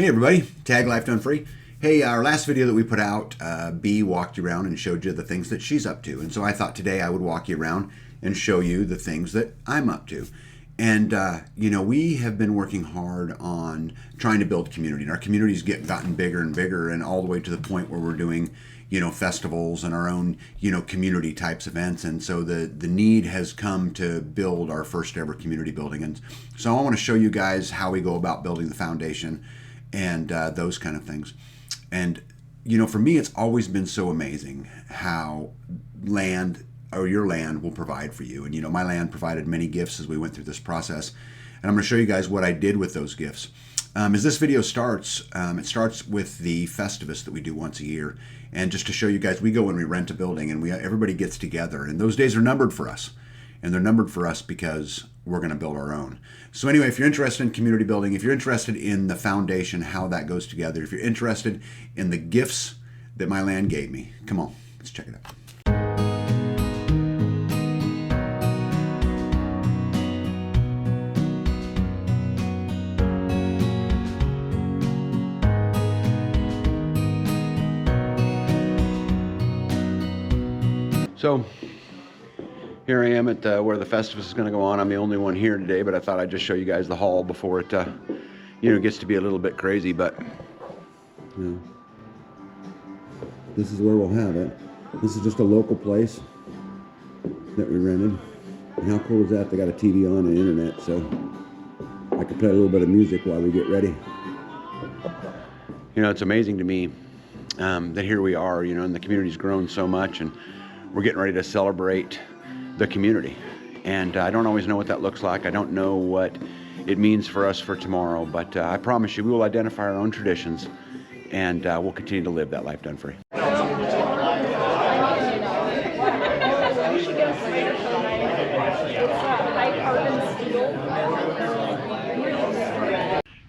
Hey everybody, Tag Life Done Free. Hey, our last video that we put out, B walked you around and showed you the things that she's up to. And so I thought today I would walk you around and show you the things that I'm up to. And, we have been working hard on trying to build community. And our community's gotten bigger and bigger, and all the way to the point where we're doing, festivals and our own, community types events. And so the need has come to build our first ever community building. And so I want to show you guys how we go about building the foundation and those kind of things. And, for me, it's always been so amazing how land or your land will provide for you. And, my land provided many gifts as we went through this process. And I'm going to show you guys what I did with those gifts. As this video starts, it starts with the Festivus that we do once a year. And just to show you guys, we go and we rent a building and everybody gets together. And those days are numbered for us. And they're numbered for us because we're going to build our own. So anyway, if you're interested in community building, if you're interested in the foundation, how that goes together, if you're interested in the gifts that my land gave me, come on, let's check it out. So here I am at where the Festivus is going to go on. I'm the only one here today, but I thought I'd just show you guys the hall before it, gets to be a little bit crazy. But this is where we'll have it. This is just a local place that we rented. And how cool is that? They got a TV on and internet, so I can play a little bit of music while we get ready. It's amazing to me that here we are, and the community's grown so much, and we're getting ready to celebrate the community. And I don't always know what that looks like. I don't know what it means for us for tomorrow, but I promise you we will identify our own traditions, and we'll continue to live that life done free.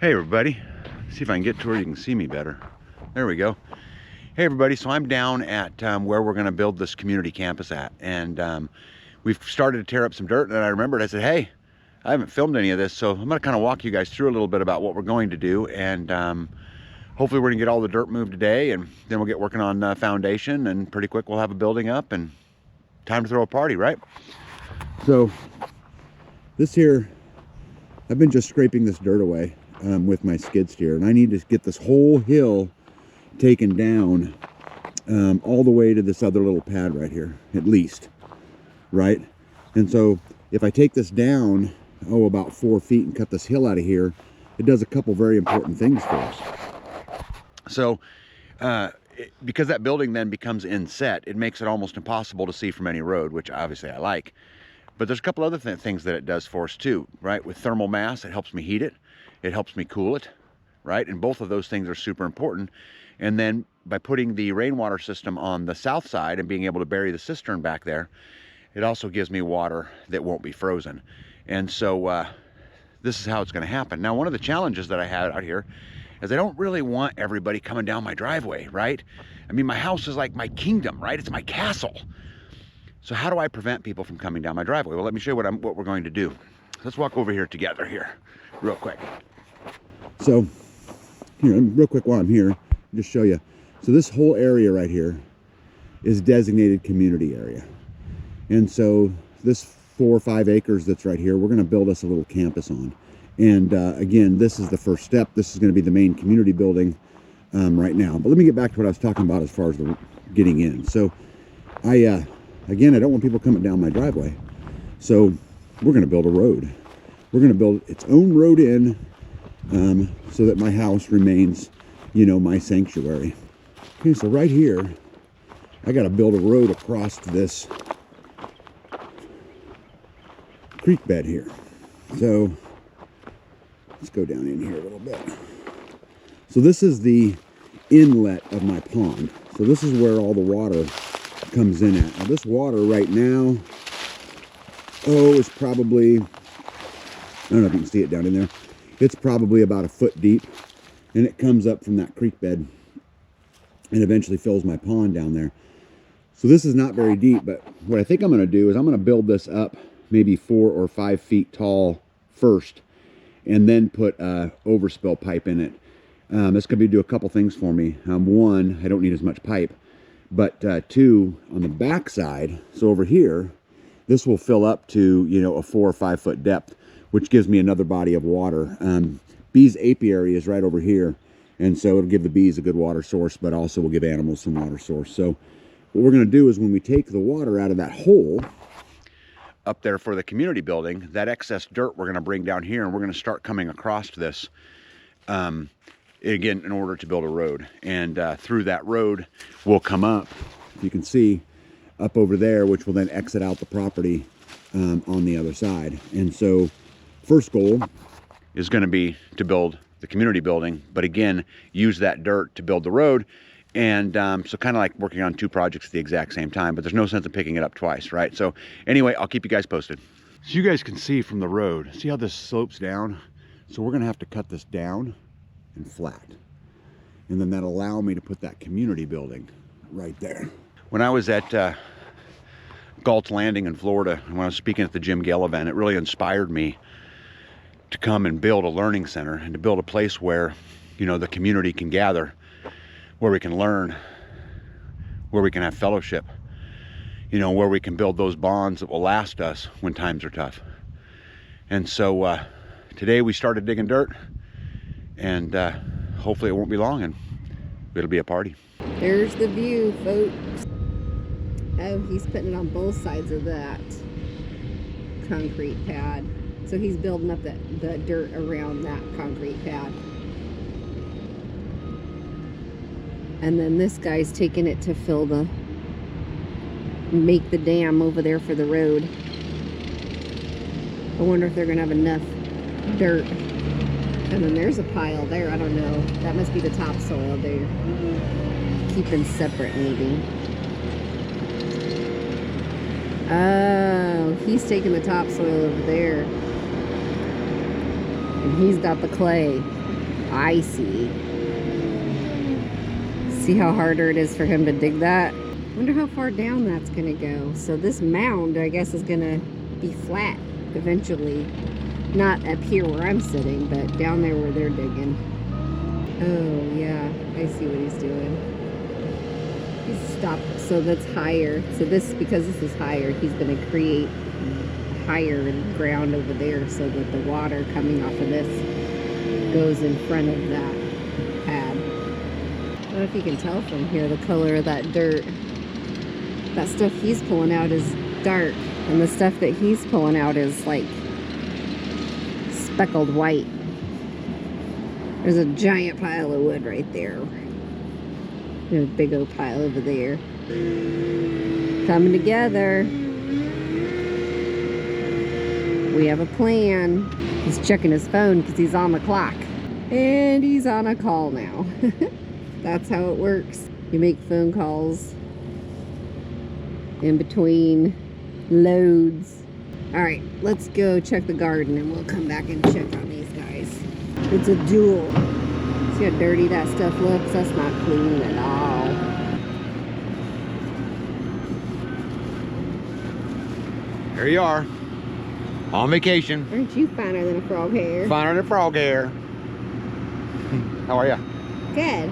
Hey everybody, see if I can get to where you can see me better. There we go. Hey everybody, so I'm down at where we're going to build this community campus at, and we've started to tear up some dirt, and I remembered, I said, hey, I haven't filmed any of this, so I'm going to kind of walk you guys through a little bit about what we're going to do, and hopefully we're going to get all the dirt moved today, and then we'll get working on the foundation, and pretty quick we'll have a building up, and time to throw a party, right? So this here, I've been just scraping this dirt away with my skid steer, and I need to get this whole hill taken down all the way to this other little pad right here, at least. Right? And so if I take this down, about 4 feet and cut this hill out of here, it does a couple very important things for us. So because that building then becomes inset, it makes it almost impossible to see from any road, which obviously I like. But there's a couple other things that it does for us too, right? With thermal mass, it helps me heat it. It helps me cool it, right? And both of those things are super important. And then by putting the rainwater system on the south side and being able to bury the cistern back there, it also gives me water that won't be frozen. And so this is how it's going to happen. Now, one of the challenges that I had out here is I don't really want everybody coming down my driveway, right? I mean, my house is like my kingdom, right? It's my castle. So how do I prevent people from coming down my driveway? Well, let me show you what we're going to do. Let's walk over here together here real quick. So here, real quick while I'm here, just show you. So this whole area right here is designated community area. And so this 4 or 5 acres that's right here, we're going to build us a little campus on. And again, this is the first step. This is going to be the main community building right now. But let me get back to what I was talking about as far as the getting in. So again, I don't want people coming down my driveway. So we're going to build a road. We're going to build its own road in so that my house remains, my sanctuary. Okay, so right here, I got to build a road across this creek bed here. So let's go down in here a little bit. So this is the inlet of my pond. So this is where all the water comes in at. Now this water right now, is probably, I don't know if you can see it down in there. It's probably about 1 foot deep, and it comes up from that creek bed and eventually fills my pond down there. So this is not very deep, but what I think I'm going to do is I'm going to build this up maybe 4 or 5 feet tall first, and then put a overspill pipe in it This could do a couple things for me. One, I don't need as much pipe, but two, on the back side, so over here, this will fill up to, you know, a 4 or 5 foot depth, which gives me another body of water. Bees' apiary is right over here, and so it'll give the bees a good water source, but also will give animals some water source. So what we're going to do is when we take the water out of that hole up there for the community building, that excess dirt we're going to bring down here, and we're going to start coming across this, again, in order to build a road. And through that road, we'll come up, you can see, up over there, which will then exit out the property on the other side. And so first goal is going to be to build the community building, but again, use that dirt to build the road. And so kind of like working on 2 projects at the exact same time, but there's no sense in picking it up twice, right? So anyway, I'll keep you guys posted. So you guys can see from the road, see how this slopes down? So we're going to have to cut this down and flat. And then that'll allow me to put that community building right there. When I was at Galt's Landing in Florida, when I was speaking at the Jim Gale event, it really inspired me to come and build a learning center and to build a place where, you know, the community can gather, where we can learn, where we can have fellowship, you know, where we can build those bonds that will last us when times are tough. And so today we started digging dirt, and hopefully it won't be long and it'll be a party. There's the view, folks. Oh, he's putting it on both sides of that concrete pad. So he's building up the dirt around that concrete pad. And then this guy's taking it to make the dam over there for the road. I wonder if they're gonna have enough dirt. And then there's a pile there, I don't know. That must be the topsoil they're keeping separate, maybe. Oh, he's taking the topsoil over there. And he's got the clay. I see. See how harder it is for him to dig that? Wonder how far down that's gonna go. So this mound, I guess, is gonna be flat eventually. Not up here where I'm sitting, but down there where they're digging. Oh yeah, I see what he's doing. He's stopped so that's higher. So this, because this is higher, he's gonna create higher ground over there so that the water coming off of this goes in front of that pad. I don't know if you can tell from here the color of that dirt. That stuff he's pulling out is dark, and the stuff that he's pulling out is like speckled white. There's a giant pile of wood right there. There's a big old pile over there. Coming together. We have a plan. He's checking his phone because he's on the clock. And he's on a call now. That's how it works. You make phone calls in between loads. Alright, let's go check the garden and we'll come back and check on these guys. It's a duel. See how dirty that stuff looks? That's not clean at all. Here you are. On vacation. Aren't you finer than a frog hair? Finer than frog hair. How are you? Good.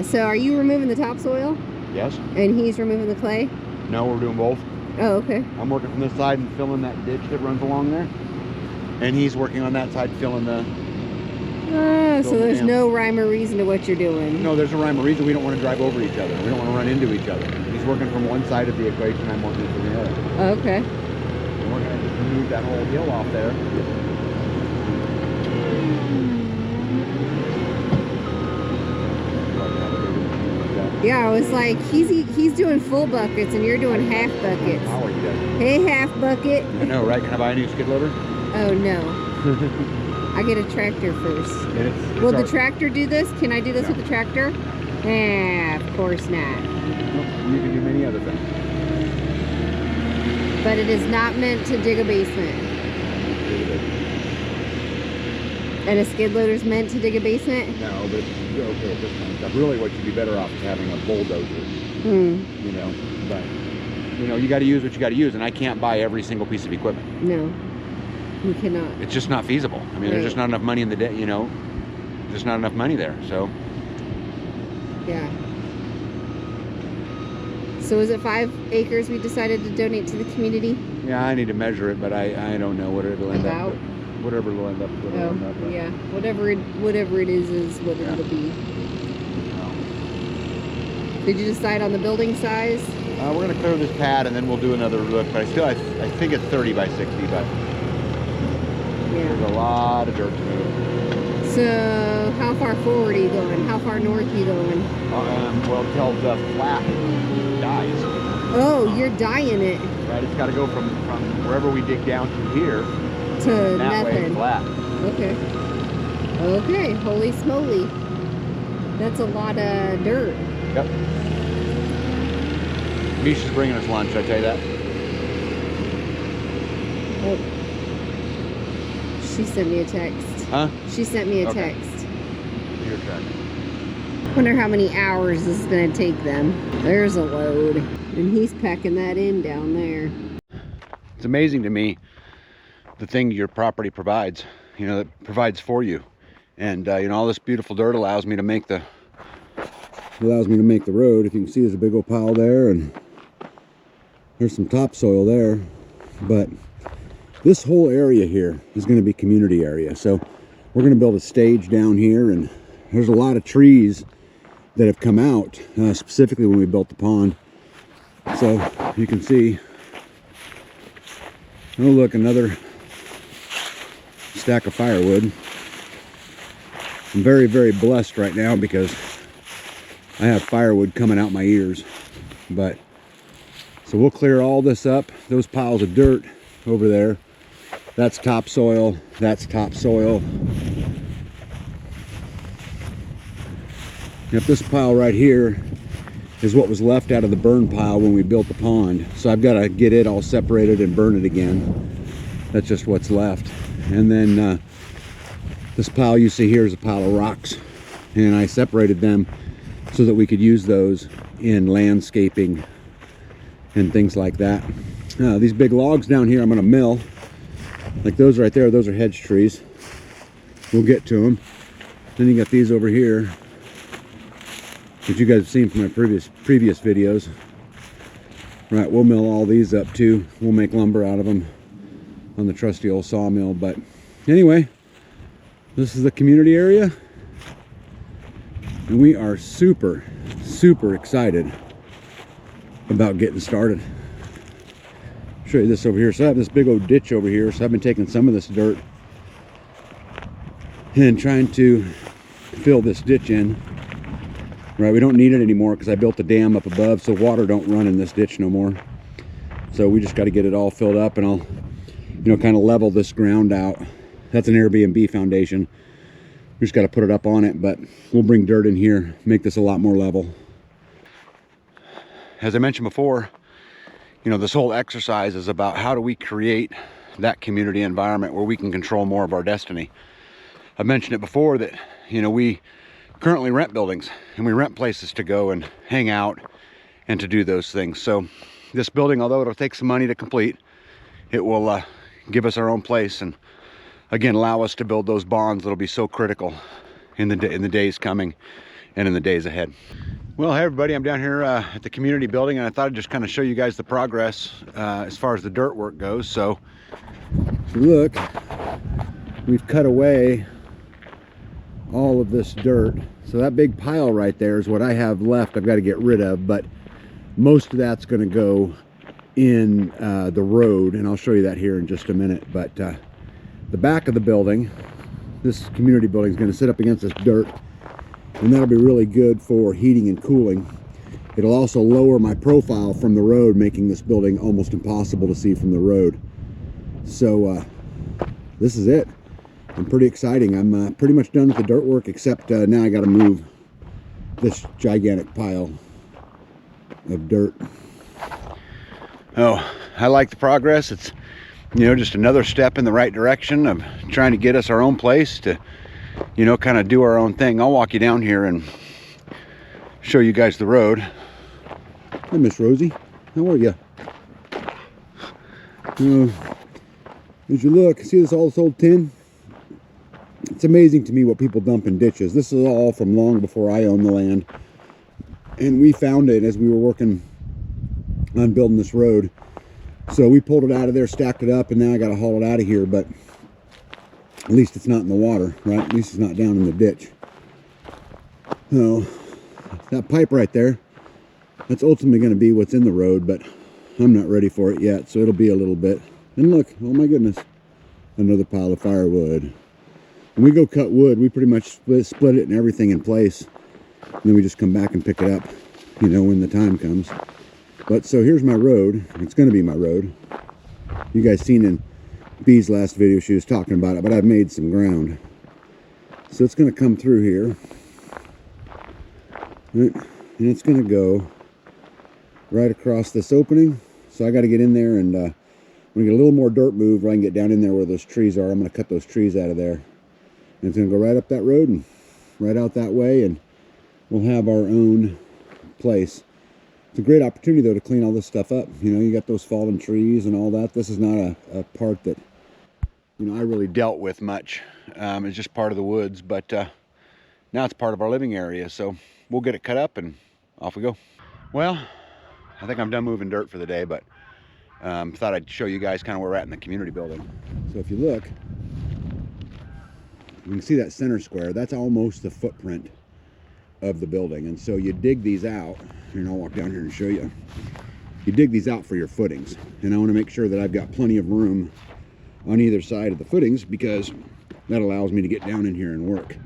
So are you removing the topsoil? Yes. And he's removing the clay? No, we're doing both. Oh, okay. I'm working from this side and filling that ditch that runs along there. And he's working on that side filling the... So there's no rhyme or reason to what you're doing. No, there's a rhyme or reason. We don't want to drive over each other. We don't want to run into each other. He's working from one side of the equation, I'm working from the other. Okay. And we're going to just remove that whole hill off there. Yeah, I was like, he's doing full buckets and you're doing half buckets. How are you guys? Hey, half bucket. I know, right? Can I buy a new skid loader? Oh, no. I get a tractor first. Will the tractor do this? Can I do this with the tractor? Of course not. Nope, you can do many other things. But it is not meant to dig a basement. And a skid loader's meant to dig a basement? No, but you're okay at this kind of stuff. Really, what you'd be better off is having a bulldozer. You know, but you know, you got to use what you got to use, and I can't buy every single piece of equipment. No, you cannot. It's just not feasible. I mean, there's just not enough money in the day. You know, just not enough money there. So Yeah. So is it 5 acres we decided to donate to the community? yeah, I need to measure it, but I don't know what it'll end About? up. Whatever it'll end up. Oh, yeah. Whatever it is what Yeah. it'll be. Did you decide on the building size? We're gonna clear this pad and then we'll do another look. But I think it's 30 by 60, but there's Yeah. a lot of dirt to move. So how far forward are you going? How far north are you going? Well, till the flat dies. Oh, you're dying it Right, it's got to go from wherever we dig down to here. to That way it's nothing. flat. Okay. Okay, holy smoly. That's a lot of dirt. Yep. Misha's bringing us lunch, I tell you that. Oh. She sent me a text. Huh? She sent me a Okay. text. Your truck. Wonder how many hours this is gonna take them. There's a load. And he's packing that in down there. It's amazing to me the thing your property provides, you know, that provides for you. And you know, all this beautiful dirt allows me to make the road. If you can see, there's a big old pile there, and there's some topsoil there. But this whole area here is going to be community area. So we're going to build a stage down here, and there's a lot of trees that have come out, specifically when we built the pond. So you can see, oh look, another stack of firewood. I'm very, very blessed right now because I have firewood coming out my ears. But so we'll clear all this up. Those piles of dirt over there, that's topsoil. That's topsoil. Yep, this pile right here is what was left out of the burn pile when we built the pond. So I've got to get it all separated and burn it again. That's just what's left. And then this pile you see here is a pile of rocks, and I separated them so that we could use those in landscaping and things like that. These big logs down here I'm going to mill, like those right there. Those are hedge trees. We'll get to them. Then you got these over here that you guys have seen from my previous videos. Right, we'll mill all these up too. We'll make lumber out of them on the trusty old sawmill. But anyway, this is the community area, and we are super excited about getting started. Show you this over here. So I have this big old ditch over here, so I've been taking some of this dirt and trying to fill this ditch in. Right, we don't need it anymore because I built the dam up above, so water don't run in this ditch no more. So we just got to get it all filled up, and I'll, you know, kind of level this ground out. That's an Airbnb foundation. We just got to put it up on it, but we'll bring dirt in here, make this a lot more level. As I mentioned before, you know, this whole exercise is about how do we create that community environment where we can control more of our destiny. I've mentioned it before that, you know, we currently rent buildings, and we rent places to go and hang out and to do those things. So this building, although it'll take some money to complete, it will give us our own place, and again allow us to build those bonds that'll be so critical in the days coming and in the days ahead. Well, hey everybody, I'm down here at the community building, and I thought I'd just kind of show you guys the progress as far as the dirt work goes. So look, we've cut away all of this dirt. So that big pile right there is what I have left I've got to get rid of, but most of that's going to go in the road, and I'll show you that here in just a minute. But the back of the building, this community building, is going to sit up against this dirt, and that'll be really good for heating and cooling. It'll also lower my profile from the road, making this building almost impossible to see from the road. So this is it. I'm pretty exciting. I'm pretty much done with the dirt work, except now I got to move this gigantic pile of dirt. Oh, I like the progress. It's, you know, just another step in the right direction of trying to get us our own place to, you know, kind of do our own thing. I'll walk you down here and show you guys the road. Hi, Miss Rosie. How are you? As you look, see this all this old tin? It's amazing to me what people dump in ditches. This is all from long before I owned the land. And we found it as we were working on building this road. So we pulled it out of there, stacked it up, and now I got to haul it out of here. But at least it's not in the water, right? At least it's not down in the ditch. So that pipe right there, that's ultimately going to be what's in the road, but I'm not ready for it yet, so it'll be a little bit. And look, oh my goodness, another pile of firewood. When we go cut wood, we pretty much split it and everything in place. And then we just come back and pick it up, you know, when the time comes. But so here's my road. It's going to be my road. You guys seen in Bee's last video, she was talking about it, but I've made some ground. So it's going to come through here. Right? And it's going to go right across this opening. So I got to get in there and I'm going to get a little more dirt moved where I can get down in there where those trees are. I'm going to cut those trees out of there. And it's going to go right up that road and right out that way, and we'll have our own place. It's a great opportunity, though, to clean all this stuff up. You know, you got those fallen trees and all that. This is not a part that, you know, I really dealt with much. It's just part of the woods, but now it's part of our living area. So we'll get it cut up and off we go. Well, I think I'm done moving dirt for the day, but thought I'd show you guys kind of where we're at in the community building. So if you look, you can see that center square. That's almost the footprint of the building. And so you dig these out, and I'll walk down here and show you. You dig these out for your footings. And I want to make sure that I've got plenty of room on either side of the footings, because that allows me to get down in here and work.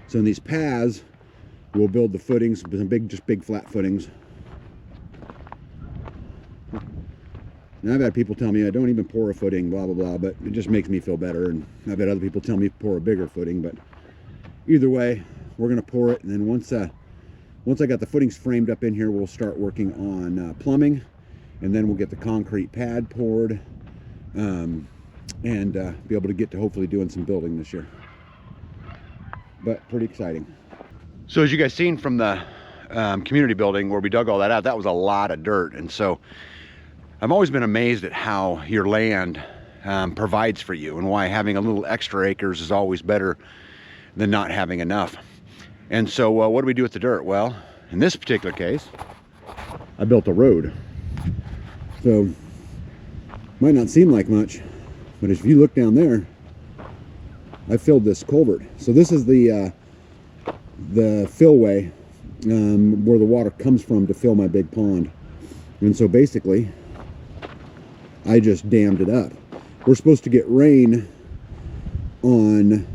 So in these paths, we'll build the footings, just big flat footings. And I've had people tell me I don't even pour a footing, blah, blah, blah, but it just makes me feel better. And I've had other people tell me to pour a bigger footing, but either way, we're going to pour it. And then once I got the footings framed up in here, we'll start working on plumbing, and then we'll get the concrete pad poured and be able to get to hopefully doing some building this year. But pretty exciting. So as you guys seen from the community building where we dug all that out, that was a lot of dirt. And so I've always been amazed at how your land provides for you, and why having a little extra acres is always better than not having enough. And so what do we do with the dirt? Well, in this particular case, I built a road. So might not seem like much, but if you look down there, I filled this culvert. So this is the fillway where the water comes from to fill my big pond. And so basically, I just dammed it up. We're supposed to get rain on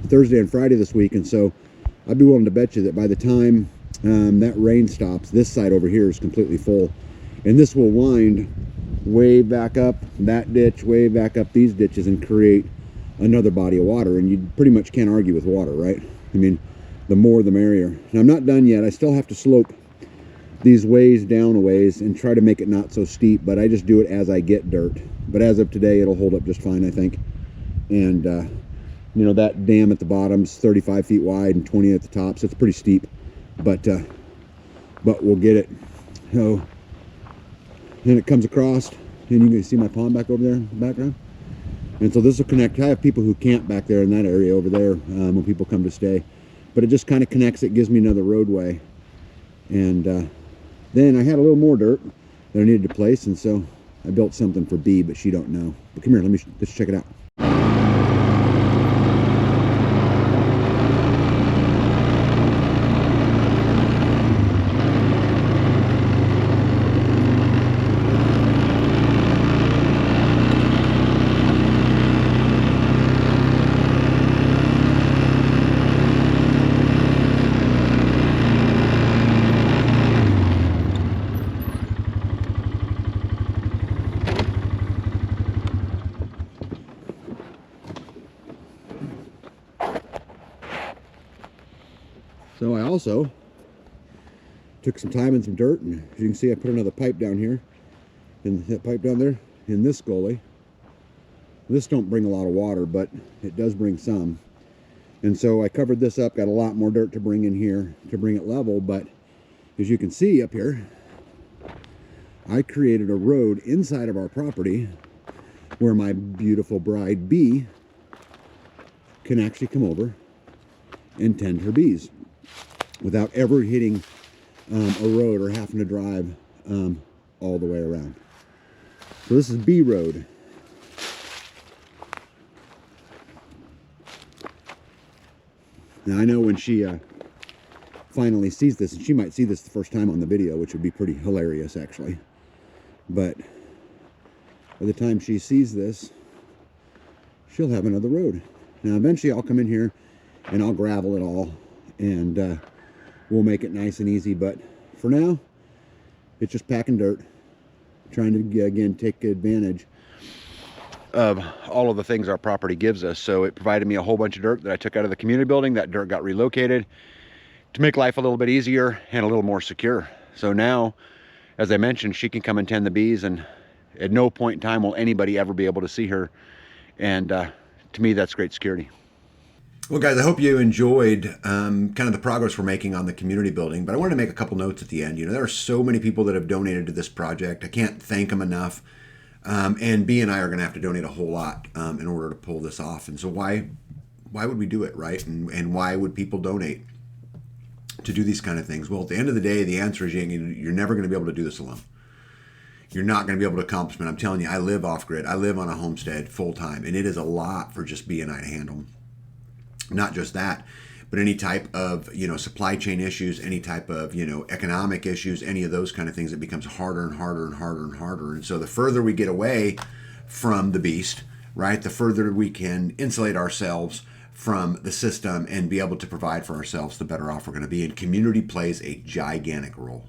Thursday and Friday this week, and so I'd be willing to bet you that by the time that rain stops, this side over here is completely full. And this will wind way back up that ditch, way back up these ditches, and create another body of water. And you pretty much can't argue with water, right? I mean, the more the merrier. And I'm not done yet. I still have to slope these ways down a ways and try to make it not so steep, but I just do it as I get dirt. But as of today, it'll hold up just fine, I think. And you know, that dam at the bottom's 35 feet wide and 20 at the top, so it's pretty steep, but we'll get it. So then it comes across, and you can see my pond back over there in the background. And so this will connect. I have people who camp back there in that area over there when people come to stay, but it just kind of connects. It gives me another roadway. And then I had a little more dirt that I needed to place, and so I built something for Bee, but she don't know. But come here, let's check it out. So I also took some time and some dirt, and as you can see, I put another pipe down here, and that pipe down there in this gully. This don't bring a lot of water, but it does bring some. And so I covered this up, got a lot more dirt to bring in here to bring it level. But as you can see up here, I created a road inside of our property where my beautiful bride Bee can actually come over and tend her bees without ever hitting a road or having to drive all the way around. So this is Bee Road. Now I know when she finally sees this, and she might see this the first time on the video, which would be pretty hilarious actually, but by the time she sees this, she'll have another road. Now eventually I'll come in here and I'll gravel it all, and we'll make it nice and easy, but for now it's just packing dirt, trying to again take advantage of all of the things our property gives us. So it provided me a whole bunch of dirt that I took out of the community building. That dirt got relocated to make life a little bit easier and a little more secure. So now, as I mentioned, she can come and tend the bees, and at no point in time will anybody ever be able to see her. And to me, that's great security. Well, guys, I hope you enjoyed kind of the progress we're making on the community building, but I wanted to make a couple notes at the end. You know, there are so many people that have donated to this project. I can't thank them enough. And Bee and I are going to have to donate a whole lot in order to pull this off. And so why would we do it, right? And why would people donate to do these kind of things? Well, at the end of the day, the answer is you're never going to be able to do this alone. You're not going to be able to accomplish it. I'm telling you, I live off-grid. I live on a homestead full-time, and it is a lot for just Bee and I to handle. Not just that, but any type of, you know, supply chain issues, any type of, you know, economic issues, any of those kind of things, it becomes harder and harder and harder and harder. And so the further we get away from the beast, right, the further we can insulate ourselves from the system and be able to provide for ourselves, the better off we're going to be. And community plays a gigantic role.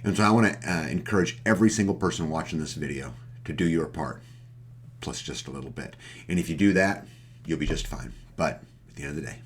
And so I want to encourage every single person watching this video to do your part, plus just a little bit. And if you do that, you'll be just fine. But at the end of the day,